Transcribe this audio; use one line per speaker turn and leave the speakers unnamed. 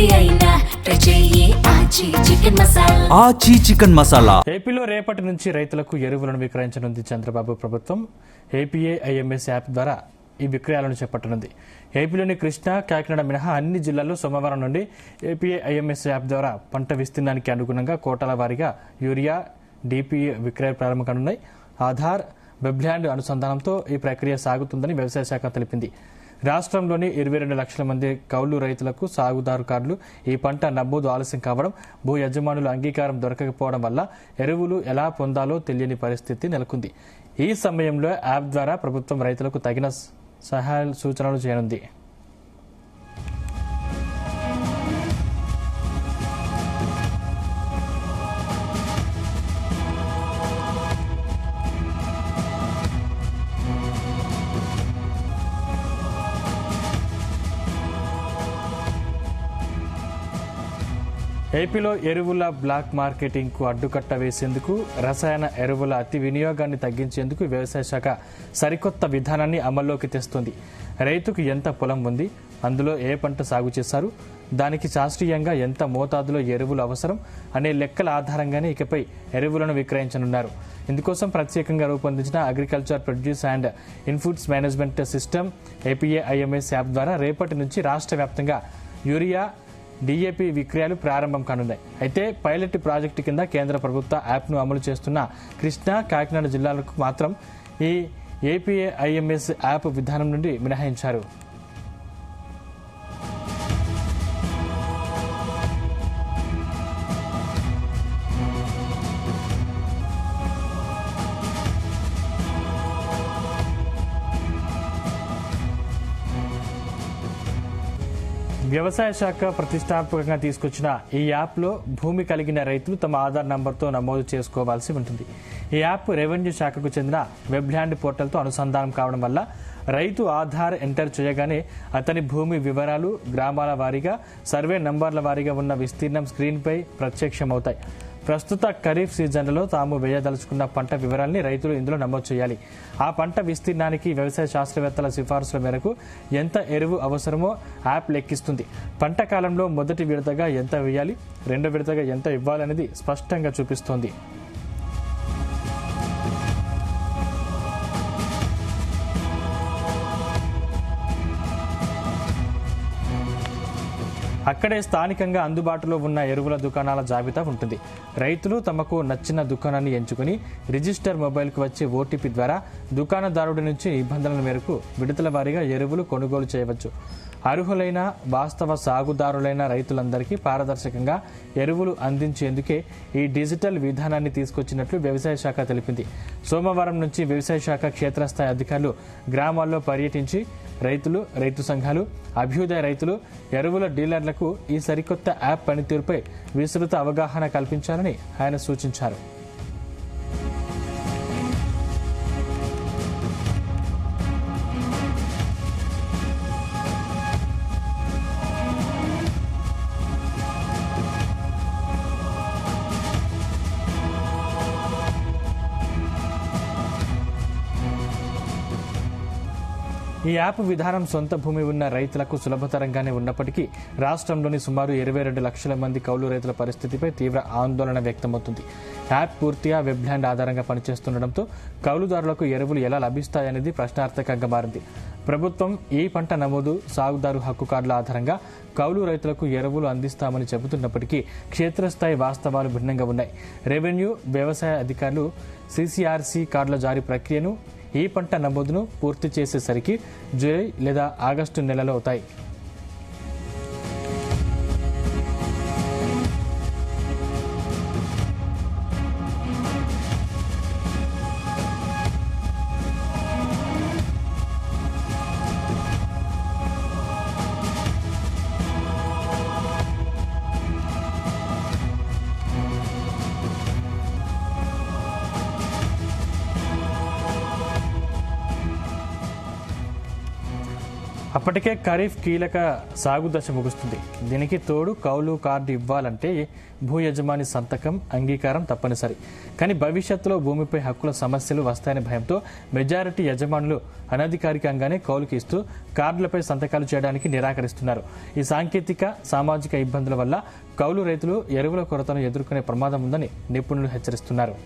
ఏది అయినా ట్రై చెయ్యి ఆచి చికెన్ మసాలా.
ఆచి చికెన్ మసాలా.
ఏపీలో రేపటి నుంచి రైతులకు ఎరువులను విక్రయించనుంది చంద్రబాబు ప్రభుత్వం. ఏపీఏఐఎంఎస్ యాప్ ద్వారా ఈ విక్రయాలను చేపట్టనుంది. ఏపీలోని కృష్ణా, కాకినాడ మినహా అన్ని జిల్లాల్లో సోమవారం నుండి ఏపీఏఐఎంఎస్ యాప్ ద్వారా పంట విస్తీర్ణానికి అనుగుణంగా కోటాల వారీగా యూరియా, డిపిఏ విక్రయాలు ప్రారంభం కానున్నాయి. ఆధార్, వెబ్ల్యాండ్ అనుసంధానంతో ఈ ప్రక్రియ సాగుతుందని వ్యవసాయ శాఖ తెలిపింది. రాష్ట్రంలోని 22 లక్షల మంది కౌలు రైతులకు సాగుదారు కార్డులు ఈ పంట నమోదు ఆలస్యం కావడం, భూ యజమానుల అంగీకారం దొరకకపోవడం వల్ల ఎరువులు ఎలా పొందాలో తెలియని పరిస్థితి నెలకొంది. ఈ సమయంలో యాప్ ద్వారా ప్రభుత్వం రైతులకు తగిన సహాయ సూచనలు చేయనుంది. ఏపీలో ఎరువుల బ్లాక్ మార్కెటింగ్ కు అడ్డుకట్ట వేసేందుకు, రసాయన ఎరువుల అతి వినియోగాన్ని తగ్గించేందుకు వ్యవసాయ శాఖ సరికొత్త విధానాన్ని అమల్లోకి తెస్తోంది. రైతుకు ఎంత పొలం ఉంది, అందులో ఏ పంట సాగు చేశారు, దానికి శాస్త్రీయంగా ఎంత మోతాదులో ఎరువులు అవసరం అనే లెక్కల ఆధారంగానే ఇకపై ఎరువులను విక్రయించనున్నారు. ఇందుకోసం ప్రత్యేకంగా రూపొందించిన agriculture produce and inputs management system APAIMS app ద్వారా రేపటి నుంచి రాష్ట్ర వ్యాప్తంగా యూరియా, డిఏపి విక్రయాలు ప్రారంభం కానున్నాయి. అయితే పైలట్ ప్రాజెక్టు కింద కేంద్ర ప్రభుత్వ యాప్ను అమలు చేస్తున్న కృష్ణా, కాకినాడ జిల్లాలకు మాత్రం ఈ ఏపీఐఎంఎస్ యాప్ విధానం నుండి మినహాయించారు. వ్యవసాయ శాఖ ప్రతిష్టాత్మకంగా తీసుకొచ్చిన ఈ యాప్లో భూమి కలిగిన రైతులు తమ ఆధార్ నంబర్తో నమోదు చేసుకోవాల్సి ఉంటుంది. ఈ యాప్ రెవెన్యూ శాఖకు చెందిన వెబ్ల్యాండ్ పోర్టల్తో అనుసంధానం కావడం వల్ల రైతు ఆధార్ ఎంటర్ చేయగానే అతని భూమి వివరాలు, గ్రామాల వారీగా, సర్వే నంబర్ల వారీగా ఉన్న విస్తీర్ణం స్క్రీన్పై ప్రత్యక్షమవుతాయి. ప్రస్తుత ఖరీఫ్ సీజన్లలో తాము వేయదలుచుకున్న పంట వివరాల్ని రైతులు ఇందులో నమోదు చేయాలి. ఆ పంట విస్తీర్ణానికి వ్యవసాయ శాస్త్రవేత్తల సిఫార్సుల మేరకు ఎంత ఎరువు అవసరమో యాప్ లెక్కిస్తుంది. పంట కాలంలో మొదటి విడతగా ఎంత వేయాలి, రెండో విడతగా ఎంత ఇవ్వాలనేది స్పష్టంగా చూపిస్తోంది. అక్కడే స్థానికంగా అందుబాటులో ఉన్న ఎరువుల దుకాణాల జాబితా ఉంటుంది. రైతులు తమకు నచ్చిన దుకాణాన్ని ఎంచుకుని రిజిస్టర్ మొబైల్కు వచ్చే ఓటీపీ ద్వారా దుకాణదారుడి నుంచి నిబంధనల మేరకు విడతల వారీగా ఎరువులు కొనుగోలు చేయవచ్చు. అర్హులైన వాస్తవ సాగుదారులైన రైతులందరికీ పారదర్శకంగా ఎరువులు అందించేందుకే ఈ డిజిటల్ విధానాన్ని తీసుకొచ్చినట్లు వ్యవసాయ శాఖ తెలిపింది. సోమవారం నుంచి వ్యవసాయ శాఖ క్షేత్రస్థాయి అధికారులు గ్రామాల్లో పర్యటించి రైతులు, రైతు సంఘాలు, అభ్యుదయ రైతులు, ఎరువుల డీలర్లకు ఈ సరికొత్త యాప్ పనితీరుపై విస్తృత అవగాహన కల్పించాలని ఆయన సూచించారు. ఈ యాప్ విధానం సొంత భూమి ఉన్న రైతులకు సులభతరంగానే ఉన్నప్పటికీ రాష్ట్రంలోని సుమారు 22 లక్షల మంది కౌలు రైతుల పరిస్థితిపై తీవ్ర ఆందోళన వ్యక్తమవుతుంది. యాప్ పూర్తిగా వెబ్ల్యాండ్ ఆధారంగా పనిచేస్తుండటంతో కౌలుదారులకు ఎరువులు ఎలా లభిస్తాయనేది ప్రశ్నార్థకంగా మారింది. ప్రభుత్వం ఈ పంట నమోదు, సాగుదారు హక్కు కార్డుల ఆధారంగా కౌలు రైతులకు ఎరువులు అందిస్తామని చెబుతున్నప్పటికీ క్షేత్రస్థాయి వాస్తవాలు భిన్నంగా ఉన్నాయి. రెవెన్యూ, వ్యవసాయ అధికారులు సిసిఆర్సి కార్డుల జారీ ప్రక్రియను, ఈ పంట నమోదును పూర్తి చేసేసరికి జూలై లేదా ఆగస్టు నెలలో అవుతాయి. అప్పటికే ఖరీఫ్ కీలక సాగు దశ ముగుస్తుంది. దీనికి తోడు కౌలు కార్డు ఇవ్వాలంటే భూ యజమాని సంతకం, అంగీకారం తప్పనిసరి. కానీ భవిష్యత్తులో భూమిపై హక్కుల సమస్యలు వస్తాయనే భయంతో మెజారిటీ యజమానులు అనధికారికంగానే కౌలుకి ఇస్తూ కార్డులపై సంతకాలు చేయడానికి నిరాకరిస్తున్నారు. ఈ సాంకేతిక, సామాజిక ఇబ్బందుల వల్ల కౌలు రైతులు ఎరువుల కొరతను ఎదుర్కొనే ప్రమాదం ఉందని నిపుణులు హెచ్చరిస్తున్నారు.